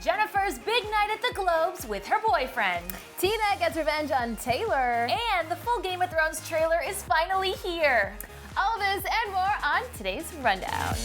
Jennifer's big night at the Globes with her boyfriend. Tina gets revenge on Taylor. And the full Game of Thrones trailer is finally here. All this and more on today's Rundown.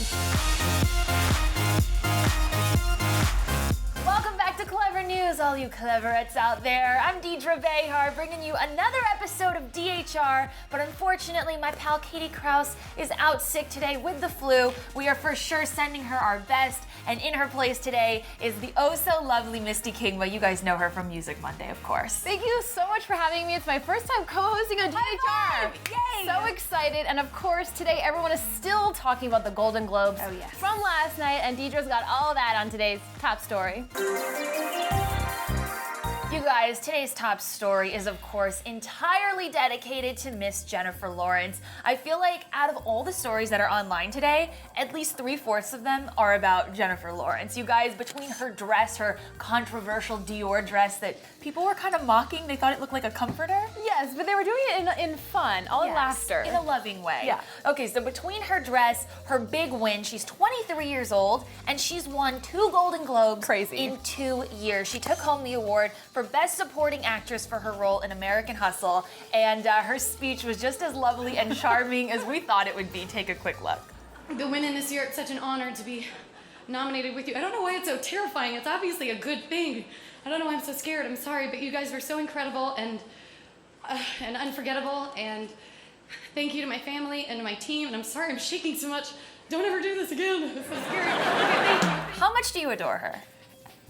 Welcome back to Clevver News, all you Cleverettes out there. I'm Deidre Behar, bringing you another episode of DHR, but unfortunately my pal Katie Krause is out sick today with the flu. We are for sure sending her our best, and in her place today is the oh-so-lovely Misty Kingma. You guys know her from Music Monday, of course. Thank you so much for having me. It's my first time co-hosting on DHR. Yay! So excited, and of course today everyone is still talking about the Golden Globes from last night, and Deidre's got all that on today's top story. You guys, today's top story is, of course, entirely dedicated to Miss Jennifer Lawrence. I feel like out of all the stories that are online today, at least 3/4 of them are about Jennifer Lawrence. You guys, between her dress, her controversial Dior dress that people were kind of mocking, they thought it looked like a comforter. Yes, but they were doing it in fun, all in laughter. In a loving way. Yeah. Okay, so between her dress, her big win, she's 23 years old, and she's won 2 Golden Globes Crazy. in 2 years. She took home the award for Best Supporting Actress for her role in American Hustle, and her speech was just as lovely and charming as we thought it would be. Take a quick look. The winning this year, it's such an honor to be nominated with you. I don't know why it's so terrifying. It's obviously a good thing. I don't know why I'm so scared. I'm sorry, but you guys were so incredible and unforgettable, and thank you to my family and to my team, and I'm sorry I'm shaking so much. Don't ever do this again. It's so scary. Okay, thank you. How much do you adore her?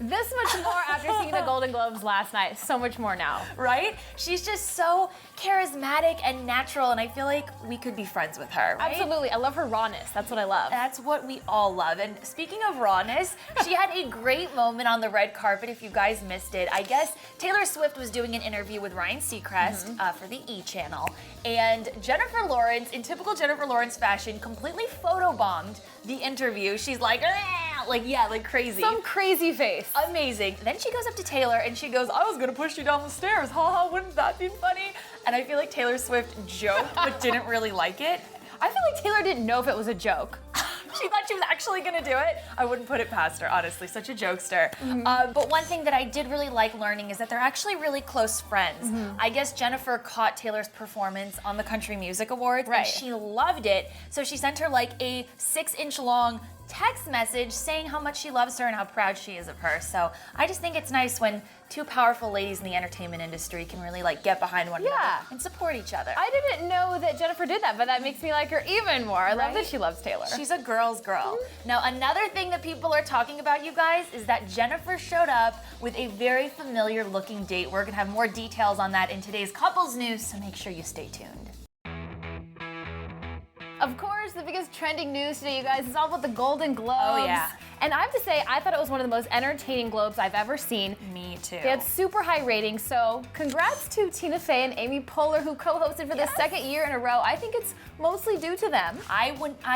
This much more after seeing the Golden Globes last night. So much more now. Right? She's just so charismatic and natural, and I feel like we could be friends with her, right? Absolutely. I love her rawness. That's what I love. That's what we all love. And speaking of rawness, she had a great moment on the red carpet. If you guys missed it, I guess Taylor Swift was doing an interview with Ryan Seacrest for the E! Channel, and Jennifer Lawrence, in typical Jennifer Lawrence fashion, completely photobombed the interview. She's like, "Ah!" like crazy. Some crazy face. Amazing. Then she goes up to Taylor and she goes, "I was gonna push you down the stairs. Haha, wouldn't that be funny?" And I feel like Taylor Swift joked but didn't really like it. I feel like Taylor didn't know if it was a joke. She thought she was actually gonna do it. I wouldn't put it past her, honestly. Such a jokester. But one thing that I did really like learning is that they're actually really close friends. I guess Jennifer caught Taylor's performance on the Country Music Awards, and she loved it. So she sent her like a 6-inch long text message saying how much she loves her and how proud she is of her. So I just think it's nice when 2 powerful ladies in the entertainment industry can really like get behind one another and support each other. I didn't know that Jennifer did that, but that makes me like her even more. I love that she loves Taylor. She's a girl's girl. Now, another thing that people are talking about, you guys, is that Jennifer showed up with a very familiar looking date. We're gonna have more details on that in today's couples news, so make sure you stay tuned. Of course, the biggest trending news today, you guys, is all about the Golden Globes. Oh, yeah. And I have to say, I thought it was one of the most entertaining Globes I've ever seen. Me too. They had super high ratings, so congrats to Tina Fey and Amy Poehler, who co-hosted for the 2nd year in a row. I think it's mostly due to them. I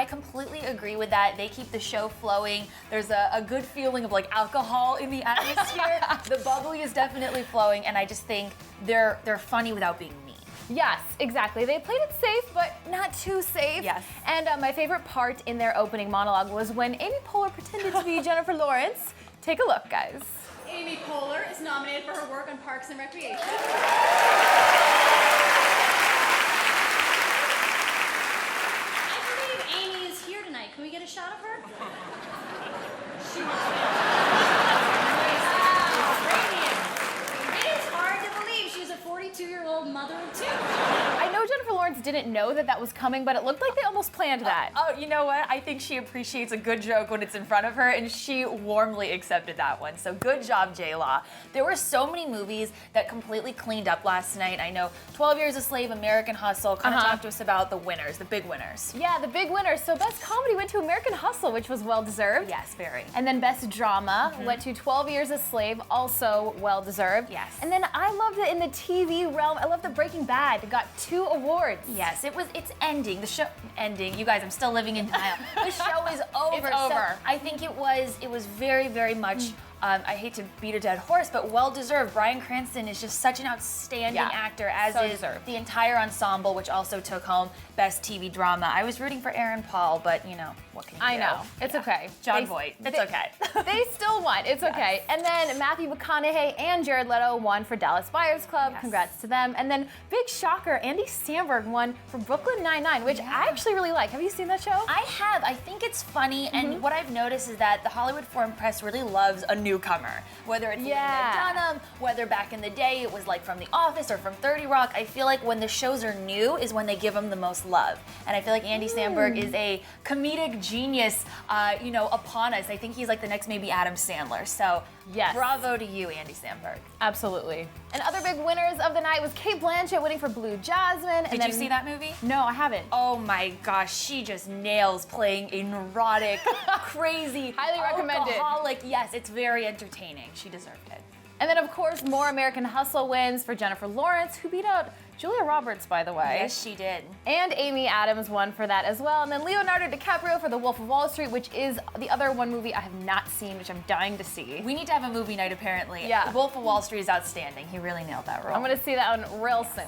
completely agree with that. They keep the show flowing. There's a good feeling of like alcohol in the atmosphere. The bubbly is definitely flowing, and I just think they're funny without being mean. Yes, exactly. They played it safe, but not too safe. Yes. And my favorite part in their opening monologue was when Amy Poehler pretended to be Jennifer Lawrence. Take a look, guys. Amy Poehler is nominated for her work on Parks and Recreation. I believe Amy is here tonight. Can we get a shot of her? It is hard to believe she's a 42-year-old mother of 2. I know Jennifer Lawrence didn't know that was coming, but it looked like they almost planned that. Oh, you know what? I think she appreciates a good joke when it's in front of her, and she warmly accepted that one. So good job, J-Law. There were so many movies that completely cleaned up last night. I know 12 Years a Slave, American Hustle. Kind of talk to us about the winners, the big winners. Yeah, the big winners. So Best Comedy went to American Hustle, which was well-deserved. Yes, very. And then Best Drama went to 12 Years a Slave, also well-deserved. Yes. And then I loved it in the TV realm. I love that Breaking Bad got 2 awards. Yes, it's ending. The show ending. You guys, I'm still living in denial. The show is over. It's over. So I think it was very, very much I hate to beat a dead horse, but well-deserved. Bryan Cranston is just such an outstanding actor, as is the entire ensemble, which also took home Best TV Drama. I was rooting for Aaron Paul, but you know, what can you do? I know. It's okay. Jon Voight. It's okay. They still won. It's okay. And then Matthew McConaughey and Jared Leto won for Dallas Buyers Club. Congrats to them. And then big shocker, Andy Samberg won for Brooklyn Nine-Nine, which I actually really like. Have you seen that show? I have. I think it's funny, and what I've noticed is that the Hollywood Foreign Press really loves a newcomer. Whether it's Lena Dunham, whether back in the day it was like from The Office or from 30 Rock, I feel like when the shows are new is when they give them the most love. And I feel like Andy Samberg is a comedic genius, you know, upon us. I think he's like the next maybe Adam Sandler. So bravo to you, Andy Samberg. Absolutely. And other big winners of the night was Cate Blanchett winning for Blue Jasmine. Did you see that movie? No, I haven't. Oh my gosh, she just nails playing a neurotic, crazy, highly recommended. Alcoholic. Yes, it's very entertaining. She deserved it. And then, of course, more American Hustle wins for Jennifer Lawrence, who beat out Julia Roberts, by the way. Yes, she did. And Amy Adams won for that as well. And then Leonardo DiCaprio for The Wolf of Wall Street, which is the other one movie I have not seen, which I'm dying to see. We need to have a movie night, apparently. Yeah. The Wolf of Wall Street is outstanding. He really nailed that role. I'm going to see that one real soon.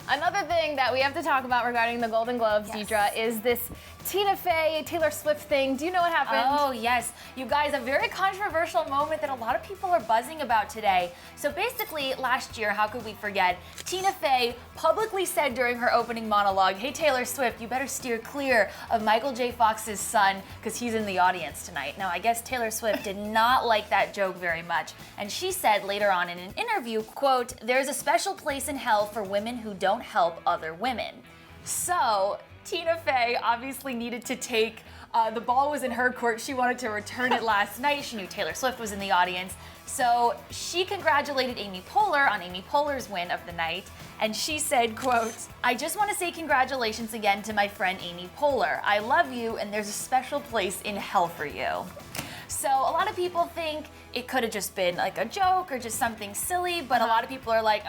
Another thing that we have to talk about regarding the Golden Globes, Deidre, is this Tina Fey, Taylor Swift thing. Do you know what happened? Oh, yes. You guys, a very controversial moment that a lot of people are buzzing about today. So basically, last year, how could we forget, Tina Fey publicly said during her opening monologue, hey, Taylor Swift, you better steer clear of Michael J. Fox's son because he's in the audience tonight. Now, I guess Taylor Swift did not like that joke very much. And she said later on in an interview, quote, there's a special place in hell for women who don't help other women. So Tina Fey obviously needed to take, the ball was in her court. She wanted to return it last night. She knew Taylor Swift was in the audience. So she congratulated Amy Poehler on Amy Poehler's win of the night. And she said, quote, I just want to say congratulations again to my friend Amy Poehler. I love you and there's a special place in hell for you. So a lot of people think it could have just been like a joke or just something silly, but a lot of people are like,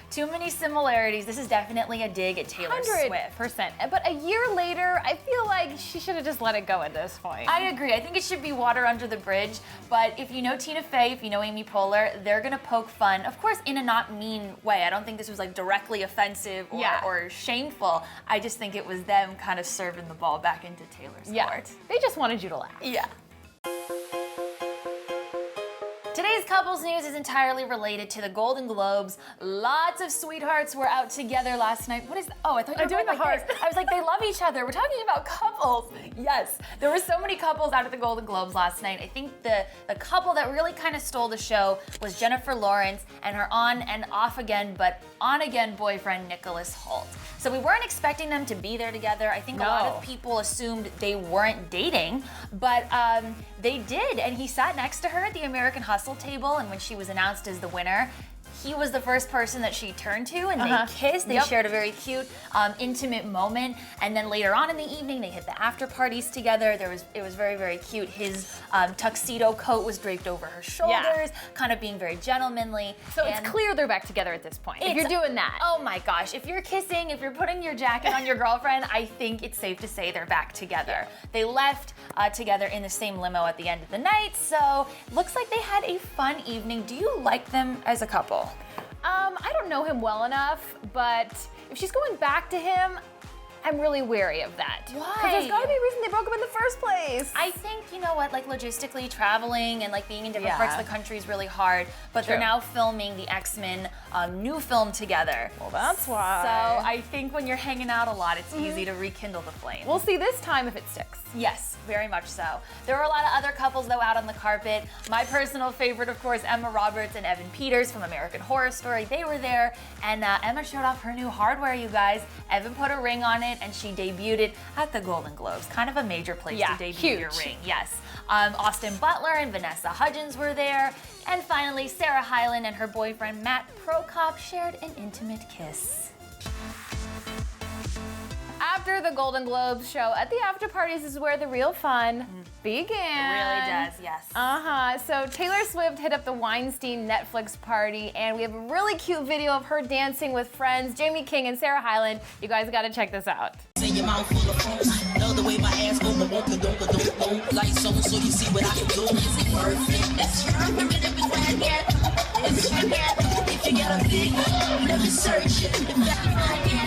too many similarities. This is definitely a dig at Taylor Swift. 100%. But a year later, I feel like she should have just let it go at this point. I agree. I think it should be water under the bridge. But if you know Tina Fey, if you know Amy Poehler, they're gonna poke fun. Of course, in a not mean way. I don't think this was like directly offensive or shameful. I just think it was them kind of serving the ball back into Taylor's court. They just wanted you to laugh. Yeah. Today's couples news is entirely related to the Golden Globes. Lots of sweethearts were out together last night. What is that? Oh, I thought you were doing the heart. I was like, they love each other. We're talking about couples. Yes, there were so many couples out at the Golden Globes last night. I think the couple that really kind of stole the show was Jennifer Lawrence and her on and off again, but on again boyfriend, Nicholas Hoult. So we weren't expecting them to be there together. I think a lot of people assumed they weren't dating, but they did. And he sat next to her at the American Hustle table, and when she was announced as the winner, he was the first person that she turned to, and they kissed. They shared a very cute, intimate moment. And then later on in the evening, they hit the after parties together. It was very, very cute. His tuxedo coat was draped over her shoulders, kind of being very gentlemanly. So it's clear they're back together at this point. If you're doing that. Oh my gosh, if you're kissing, if you're putting your jacket on your girlfriend, I think it's safe to say they're back together. They left together in the same limo at the end of the night, so looks like they had a fun evening. Do you like them as a couple? I don't know him well enough, but if she's going back to him, I'm really wary of that. Why? Because there's gotta be a reason they broke up in the first place. I think, you know what, like logistically traveling and like being in different parts of the country is really hard, but they're now filming the X-Men new film together. Well, that's why. So I think when you're hanging out a lot, it's easy to rekindle the flame. We'll see this time if it sticks. Yes, very much so. There were a lot of other couples though out on the carpet. My personal favorite, of course, Emma Roberts and Evan Peters from American Horror Story. They were there, and Emma showed off her new hardware, you guys. Evan put a ring on it, and she debuted it at the Golden Globes. Kind of a major place to debut your ring. Yes. Austin Butler and Vanessa Hudgens were there. And finally, Sarah Hyland and her boyfriend Matt Prokop shared an intimate kiss. After the Golden Globes show, at the after parties is where the real fun began. It really does, yes. So Taylor Swift hit up the Weinstein Netflix party, and we have a really cute video of her dancing with friends, Jamie King and Sarah Hyland. You guys gotta check this out. your mouth full of phones. Love the way my ass go, but won't don't. Lights on so you see what I can do. Is it perfect? That's right. If it's what I get, it's what I get. If you got a big hole, let me search it. If that's what I get.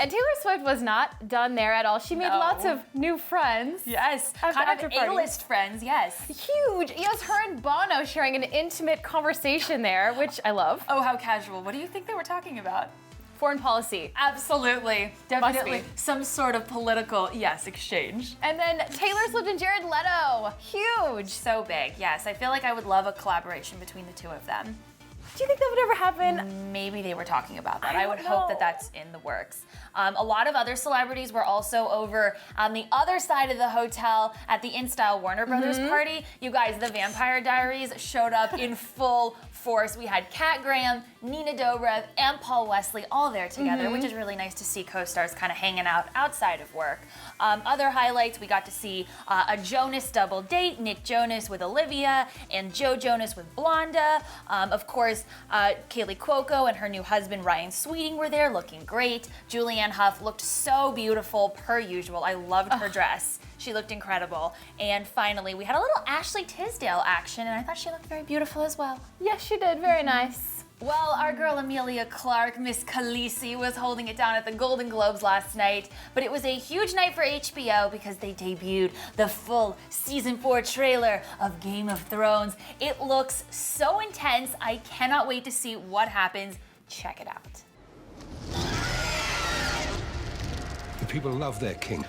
And Taylor Swift was not done there at all. She made lots of new friends. Yes, kind of A-list friends, yes. Huge. Yes, her and Bono sharing an intimate conversation there, which I love. Oh, how casual. What do you think they were talking about? Foreign policy. Absolutely. Definitely be. some sort of political, exchange. And then Taylor Swift and Jared Leto. Huge. So big, yes. I feel like I would love a collaboration between the two of them. Do you think that would ever happen? Maybe they were talking about that. I I would don't hope know. that that's in the works. A lot of other celebrities were also over on the other side of the hotel at the InStyle Warner Brothers party. You guys, the Vampire Diaries showed up in full force. We had Kat Graham, Nina Dobrev, and Paul Wesley all there together, which is really nice to see co-stars kind of hanging out outside of work. Other highlights, we got to see a Jonas double date, Nick Jonas with Olivia and Joe Jonas with Blonda. Of course, Kaylee Cuoco and her new husband Ryan Sweeting were there looking great. Julianne Hough looked so beautiful per usual. I loved her dress. She looked incredible. And finally, we had a little Ashley Tisdale action, and I thought she looked very beautiful as well. Yes, she did. Very nice. Well, our girl Amelia Clark, Miss Khaleesi, was holding it down at the Golden Globes last night, but it was a huge night for HBO because they debuted the full season 4 trailer of Game of Thrones. It looks so intense. I cannot wait to see what happens. Check it out. The people love their king.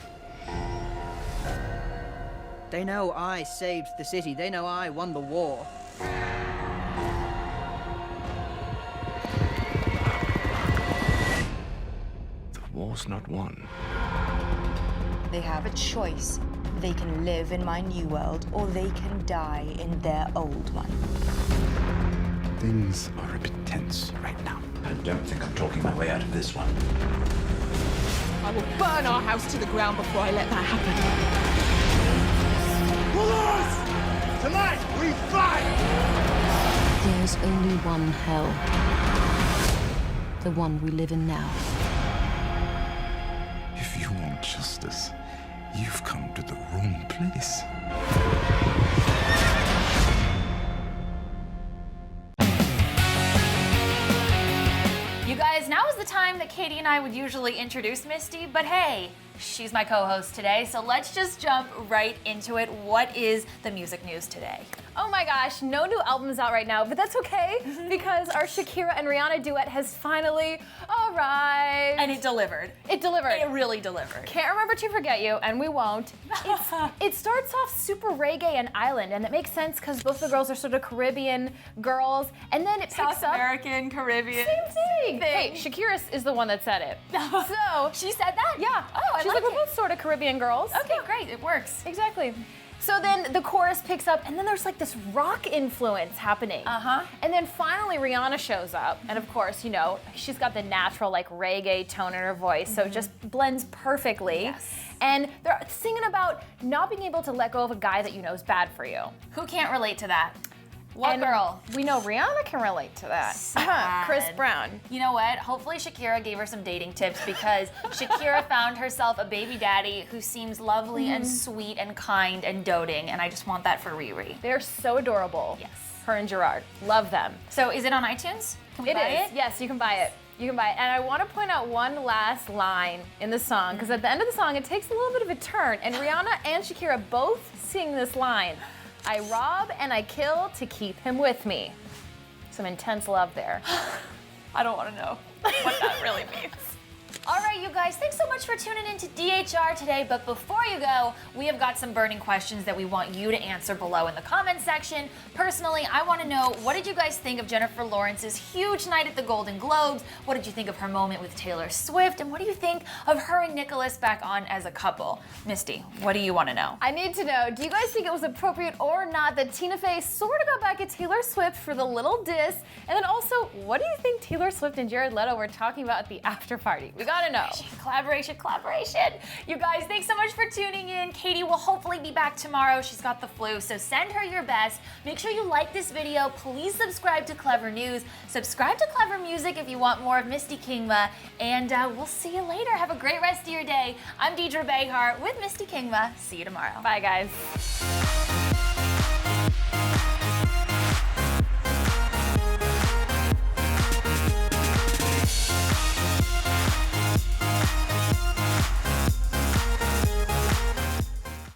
They know I saved the city. They know I won the war. The war's not won. They have a choice. They can live in my new world, or they can die in their old one. Things are a bit tense right now. I don't think I'm talking my way out of this one. I will burn our house to the ground before I let that happen. Tonight, we fight! There's only one hell. The one we live in now. If you want justice, you've come to the wrong place. You guys, now is the time that Katie and I would usually introduce Misty, but hey, she's my co-host today, so let's just jump right into it. What is the music news today? Oh my gosh, no new albums out right now, but that's okay because our Shakira and Rihanna duet has finally arrived. And it delivered. It delivered. It really delivered. Can't remember to forget you, and we won't. It starts off super reggae and island, and it makes sense because both the girls are sort of Caribbean girls, and then it picks South up. American, Caribbean. Same thing. Hey, Shakira is the one that said it. So She said that? yeah. Oh, She's like, we're both sort of Caribbean girls. Okay, Yeah. great. It works. Exactly. So then the chorus picks up, and then there's like this rock influence happening. And then finally Rihanna shows up, and of course, you know, she's got the natural like reggae tone in her voice, so it just blends perfectly. Yes. And they're singing about not being able to let go of a guy that you know is bad for you. Who can't relate to that? What And girl? We know Rihanna can relate to that. Sad. Chris Brown. You know what? Hopefully Shakira gave her some dating tips because Shakira found herself a baby daddy who seems lovely and sweet and kind and doting, and I just want that for Riri. They're so adorable. Yes. Her and Gerard. Love them. So is it on iTunes? Can we It buy is. Yes, you can buy it. You can buy it. And I want to point out one last line in the song, because at the end of the song, it takes a little bit of a turn. And Rihanna and Shakira both sing this line. I rob and I kill to keep him with me. Some intense love there. I don't want to know what that really means. All right, you guys, thanks so much for tuning in to DHR today. But before you go, we have got some burning questions that we want you to answer below in the comment section. Personally, I want to know, what did you guys think of Jennifer Lawrence's huge night at the Golden Globes? What did you think of her moment with Taylor Swift? And what do you think of her and Nicholas back on as a couple? Misty, what do you want to know? I need to know, do you guys think it was appropriate or not that Tina Fey sort of got back at Taylor Swift for the little diss? And then also, what do you think Taylor Swift and Jared Leto were talking about at the after party? We gotta know. Collaboration. You guys, thanks so much for tuning in. Katie will hopefully be back tomorrow. She's got the flu, so send her your best. Make sure you like this video. Please subscribe to Clevver News. Subscribe to Clevver Music if you want more of Misty Kingma. And we'll see you later. Have a great rest of your day. I'm Deidre Behar with Misty Kingma. See you tomorrow. Bye, guys.